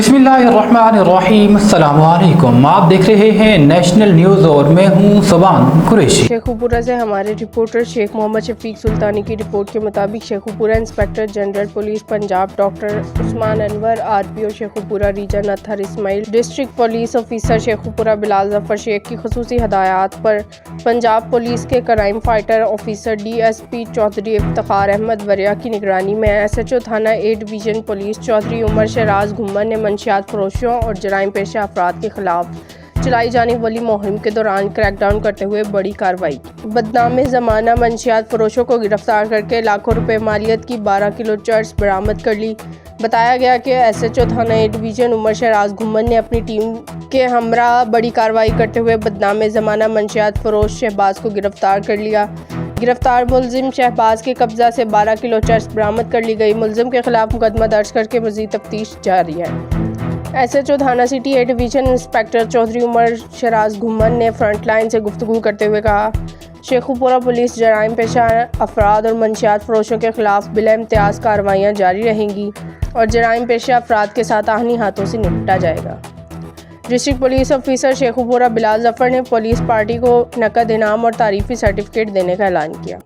बिस्मिल्लाहिर्रहमानिर्रहीम। अस्सलाम वालेकुम। आप देख रहे हैं नेशनल न्यूज़ और मैं हूं सुबान कुरैशी। शेखुपुरा से हमारे रिपोर्टर शेख मोहम्मद शफीक सुल्तानी की रिपोर्ट के मुताबिक Sheikhupura inspector general police Punjab doctor Usman Anwar, RPO Sheikhupura region Athar Ismail, district police officer Sheikhupura Bilal Zafar Sheikh की खुसूसी हदायत पर पंजाब पुलिस के crime fighter officer DSP Chaudhry Iftikhar Ahmed Wariya की निगरानी में एसएचओ थाना A division police Chaudhry Umar Shahraz Ghummar ने मंशियात फरोशों और जराइम पेशा अफराद के खिलाफ चलाई जाने वाली मुहिम के दौरान क्रैकडाउन करते हुए बड़ी कार्रवाई की। बदनाम ज़माना मंशियात फरोशों को गिरफ्तार करके लाखों रुपए मालियत की 12 किलो चर्स बरामद कर ली। बताया गया कि एसएचओ थाना ए डिवीज़न उमर शहराज घुम्मर ने अपनी टीम के हमरा बड़ी कार्रवाई करते हुए बदनाम ज़माना मंशियात फरोश शहबाज को गिरफ्तार कर लिया। गिरफ्तार मुलजिम शहबाज के कब्जा से 12 किलो चर्स बरामद कर ली गई। मुलजिम के खिलाफ मुकदमा दर्ज करके मज़ीद तफ्तीश जारी है। एसएचओ थाना सिटी ए डिवीज़न इंस्पेक्टर चौधरी उमर शहराज घुम्मर ने फ्रंट लाइन से गुफ्तगू करते हुए कहा, शेखुपुरा पुलिस जराइम पेशा अफराद और मंशियात फरोशों के खिलाफ बिला इम्तियाज़ कार्रवाइयाँ जारी रहेंगी और जराइम पेशा अफराद के साथ आहनी हाथों से निपटा जाएगा। District police officer Sheikhupura Bilal Zafar ने पुलिस पार्टी को नकद इनाम और तारीफी सर्टिफिकेट देने का ऐलान किया।